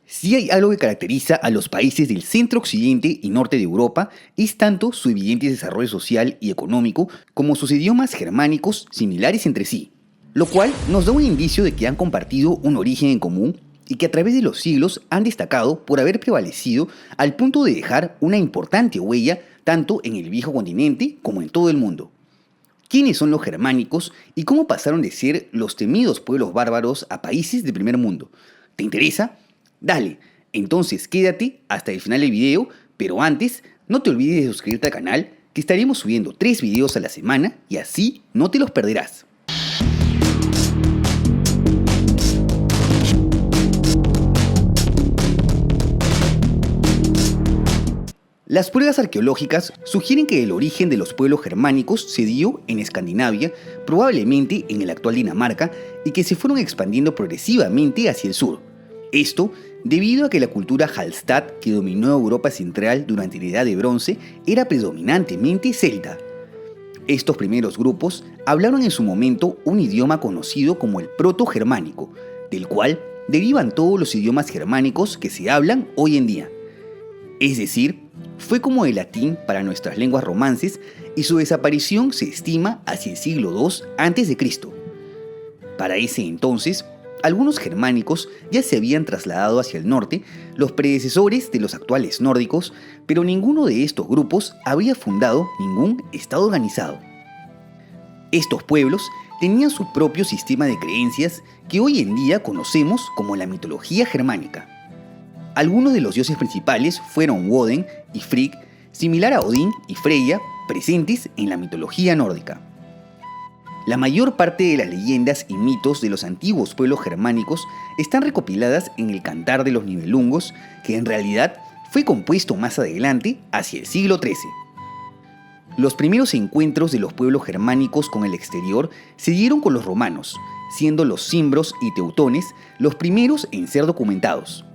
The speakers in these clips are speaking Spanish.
Si hay algo que caracteriza a los países del centro, occidente y norte de Europa, es tanto su evidente desarrollo social y económico como sus idiomas germánicos similares entre sí, lo cual nos da un indicio de que han compartido un origen en común y que a través de los siglos han destacado por haber prevalecido al punto de dejar una importante huella tanto en el viejo continente como en todo el mundo. ¿Quiénes son los germánicos y cómo pasaron de ser los temidos pueblos bárbaros a países de primer mundo? ¿Te interesa? Dale, entonces quédate hasta el final del video, pero antes no te olvides de suscribirte al canal, que estaremos subiendo 3 videos a la semana y así no te los perderás. Las pruebas arqueológicas sugieren que el origen de los pueblos germánicos se dio en Escandinavia, probablemente en el actual Dinamarca, y que se fueron expandiendo progresivamente hacia el sur. Esto debido a que la cultura Hallstatt que dominó Europa Central durante la Edad de Bronce era predominantemente celta. Estos primeros grupos hablaron en su momento un idioma conocido como el proto-germánico, del cual derivan todos los idiomas germánicos que se hablan hoy en día. Es decir, fue como el latín para nuestras lenguas romances y su desaparición se estima hacia el siglo II a.C. Para ese entonces, algunos germánicos ya se habían trasladado hacia el norte, los predecesores de los actuales nórdicos, pero ninguno de estos grupos había fundado ningún estado organizado. Estos pueblos tenían su propio sistema de creencias que hoy en día conocemos como la mitología germánica. Algunos de los dioses principales fueron Woden y Frigg, similar a Odín y Freya, presentes en la mitología nórdica. La mayor parte de las leyendas y mitos de los antiguos pueblos germánicos están recopiladas en el Cantar de los Nibelungos, que en realidad fue compuesto más adelante, hacia el siglo XIII. Los primeros encuentros de los pueblos germánicos con el exterior se dieron con los romanos, siendo los cimbros y teutones los primeros en ser documentados.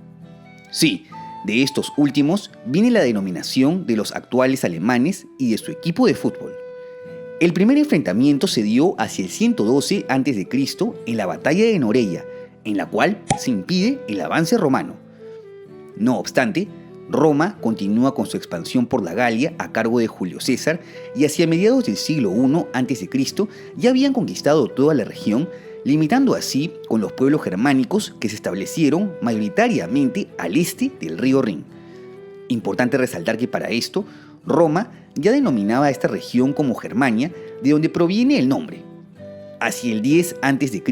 Sí, de estos últimos viene la denominación de los actuales alemanes y de su equipo de fútbol. El primer enfrentamiento se dio hacia el 112 a.C. en la batalla de Noreia, en la cual se impide el avance romano. No obstante, Roma continúa con su expansión por la Galia a cargo de Julio César y hacia mediados del siglo I a.C. ya habían conquistado toda la región, limitando así con los pueblos germánicos que se establecieron mayoritariamente al este del río Rin. Importante resaltar que para esto, Roma ya denominaba a esta región como Germania, de donde proviene el nombre. Hacia el 10 a.C.,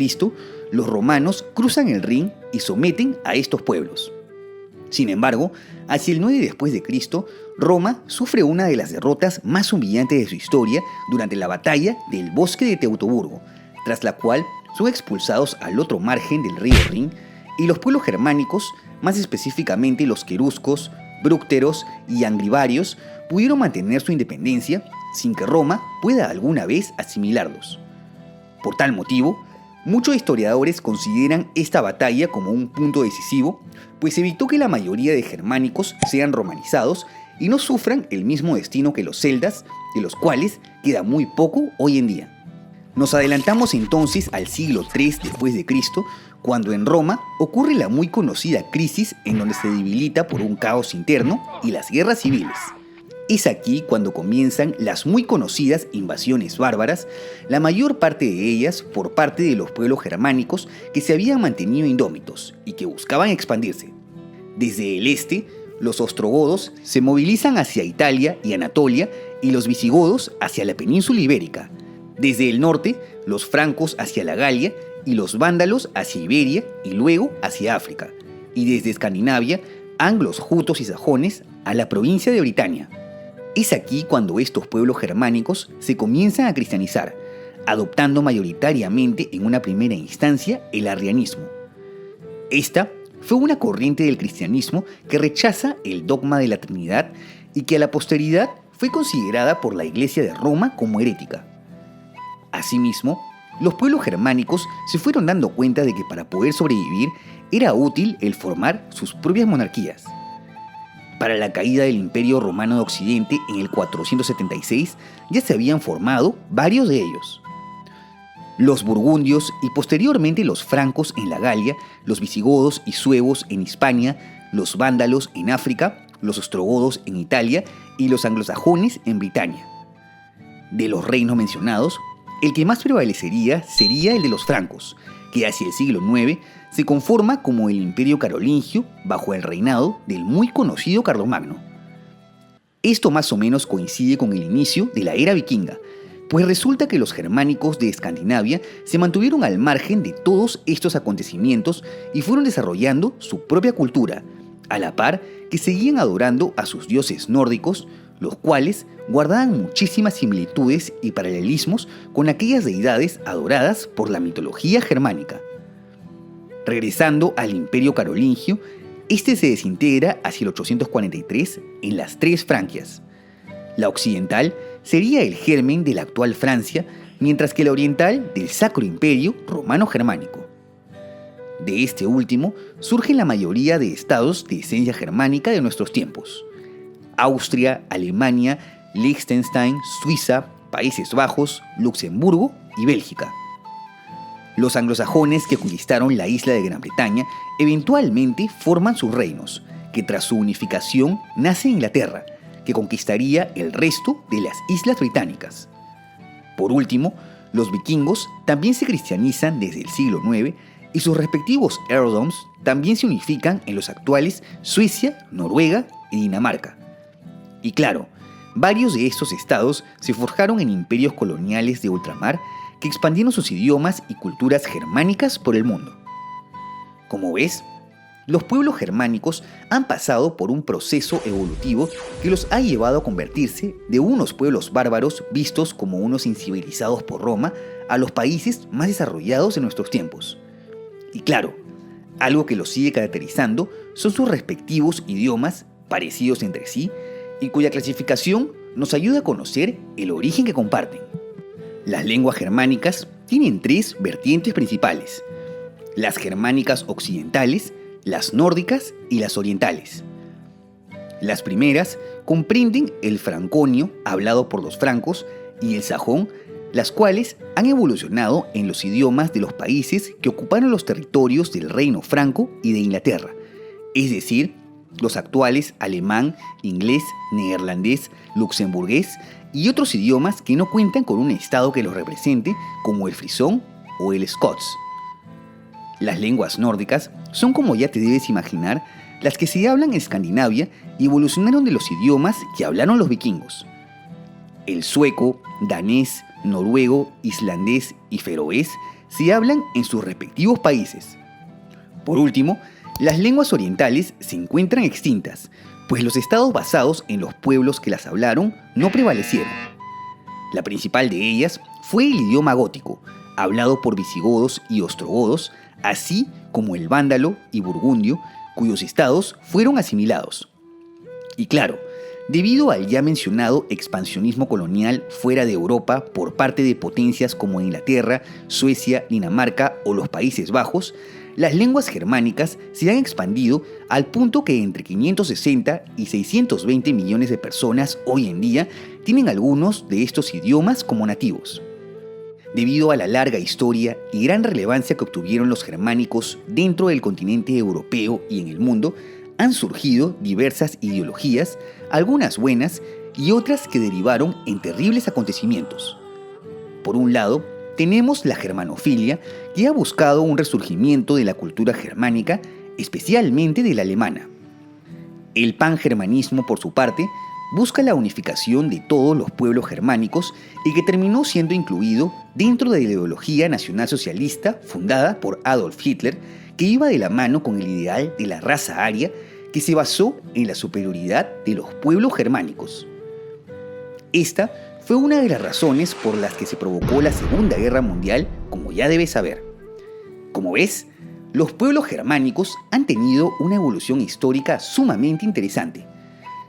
los romanos cruzan el Rin y someten a estos pueblos. Sin embargo, hacia el 9 después de Cristo, Roma sufre una de las derrotas más humillantes de su historia durante la batalla del Bosque de Teutoburgo, tras la cual son expulsados al otro margen del río Rin y los pueblos germánicos, más específicamente los queruscos, brúcteros y angrivarios, pudieron mantener su independencia sin que Roma pueda alguna vez asimilarlos. Por tal motivo, muchos historiadores consideran esta batalla como un punto decisivo, pues evitó que la mayoría de germánicos sean romanizados y no sufran el mismo destino que los celtas, de los cuales queda muy poco hoy en día. Nos adelantamos entonces al siglo III después de Cristo, cuando en Roma ocurre la muy conocida crisis en donde se debilita por un caos interno y las guerras civiles. Es aquí cuando comienzan las muy conocidas invasiones bárbaras, la mayor parte de ellas por parte de los pueblos germánicos que se habían mantenido indómitos y que buscaban expandirse. Desde el este, los ostrogodos se movilizan hacia Italia y Anatolia y los visigodos hacia la península ibérica. Desde el norte, los francos hacia la Galia y los vándalos hacia Iberia y luego hacia África. Y desde Escandinavia, anglos, jutos y sajones a la provincia de Britania. Es aquí cuando estos pueblos germánicos se comienzan a cristianizar, adoptando mayoritariamente en una primera instancia el arrianismo. Esta fue una corriente del cristianismo que rechaza el dogma de la Trinidad y que a la posteridad fue considerada por la Iglesia de Roma como herética. Asimismo, los pueblos germánicos se fueron dando cuenta de que para poder sobrevivir era útil el formar sus propias monarquías. Para la caída del Imperio Romano de Occidente en el 476 ya se habían formado varios de ellos. Los burgundios y posteriormente los francos en la Galia, los visigodos y suevos en Hispania, los vándalos en África, los ostrogodos en Italia y los anglosajones en Britania. De los reinos mencionados, el que más prevalecería sería el de los francos, que hacia el siglo IX se conforma como el Imperio Carolingio bajo el reinado del muy conocido Carlomagno. Esto más o menos coincide con el inicio de la era vikinga, pues resulta que los germánicos de Escandinavia se mantuvieron al margen de todos estos acontecimientos y fueron desarrollando su propia cultura, a la par que seguían adorando a sus dioses nórdicos, los cuales guardaban muchísimas similitudes y paralelismos con aquellas deidades adoradas por la mitología germánica. Regresando al Imperio Carolingio, este se desintegra hacia el 843 en las tres Francias. La occidental sería el germen de la actual Francia, mientras que la oriental del Sacro Imperio Romano-Germánico. De este último surgen la mayoría de estados de esencia germánica de nuestros tiempos: Austria, Alemania, Liechtenstein, Suiza, Países Bajos, Luxemburgo y Bélgica. Los anglosajones que conquistaron la isla de Gran Bretaña eventualmente forman sus reinos, que tras su unificación nace Inglaterra, que conquistaría el resto de las islas británicas. Por último, los vikingos también se cristianizan desde el siglo IX y sus respectivos earldoms también se unifican en los actuales Suecia, Noruega y Dinamarca. Y claro, varios de estos estados se forjaron en imperios coloniales de ultramar que expandieron sus idiomas y culturas germánicas por el mundo. Como ves, los pueblos germánicos han pasado por un proceso evolutivo que los ha llevado a convertirse de unos pueblos bárbaros vistos como unos incivilizados por Roma a los países más desarrollados de nuestros tiempos. Y claro, algo que los sigue caracterizando son sus respectivos idiomas parecidos entre sí y cuya clasificación nos ayuda a conocer el origen que comparten. Las lenguas germánicas tienen tres vertientes principales: las germánicas occidentales, las nórdicas y las orientales. Las primeras comprenden el franconio, hablado por los francos, y el sajón, las cuales han evolucionado en los idiomas de los países que ocuparon los territorios del reino franco y de Inglaterra, es decir, los actuales alemán, inglés, neerlandés, luxemburgués y otros idiomas que no cuentan con un estado que los represente, como el frisón o el scots. Las lenguas nórdicas son, como ya te debes imaginar, las que se hablan en Escandinavia y evolucionaron de los idiomas que hablaron los vikingos. El sueco, danés, noruego, islandés y feroés se hablan en sus respectivos países. Por último, las lenguas orientales se encuentran extintas, pues los estados basados en los pueblos que las hablaron no prevalecieron. La principal de ellas fue el idioma gótico, hablado por visigodos y ostrogodos, así como el vándalo y burgundio, cuyos estados fueron asimilados. Y claro, debido al ya mencionado expansionismo colonial fuera de Europa por parte de potencias como Inglaterra, Suecia, Dinamarca o los Países Bajos, las lenguas germánicas se han expandido al punto que entre 560 y 620 millones de personas hoy en día tienen algunos de estos idiomas como nativos. Debido a la larga historia y gran relevancia que obtuvieron los germánicos dentro del continente europeo y en el mundo, han surgido diversas ideologías, algunas buenas y otras que derivaron en terribles acontecimientos. Por un lado, tenemos la germanofilia, que ha buscado un resurgimiento de la cultura germánica, especialmente de la alemana. El pangermanismo, por su parte, busca la unificación de todos los pueblos germánicos y que terminó siendo incluido dentro de la ideología nacionalsocialista fundada por Adolf Hitler, que iba de la mano con el ideal de la raza aria, que se basó en la superioridad de los pueblos germánicos. Esta fue una de las razones por las que se provocó la Segunda Guerra Mundial, como ya debes saber. Como ves, los pueblos germánicos han tenido una evolución histórica sumamente interesante.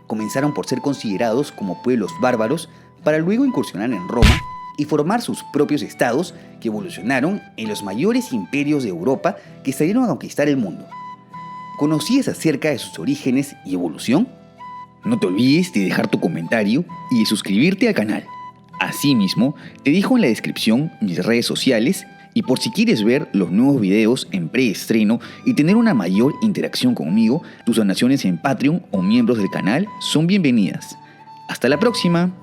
Comenzaron por ser considerados como pueblos bárbaros para luego incursionar en Roma y formar sus propios estados que evolucionaron en los mayores imperios de Europa que salieron a conquistar el mundo. ¿Conocías acerca de sus orígenes y evolución? No te olvides de dejar tu comentario y de suscribirte al canal. Asimismo, te dejo en la descripción mis redes sociales y por si quieres ver los nuevos videos en preestreno y tener una mayor interacción conmigo, tus donaciones en Patreon o miembros del canal son bienvenidas. ¡Hasta la próxima!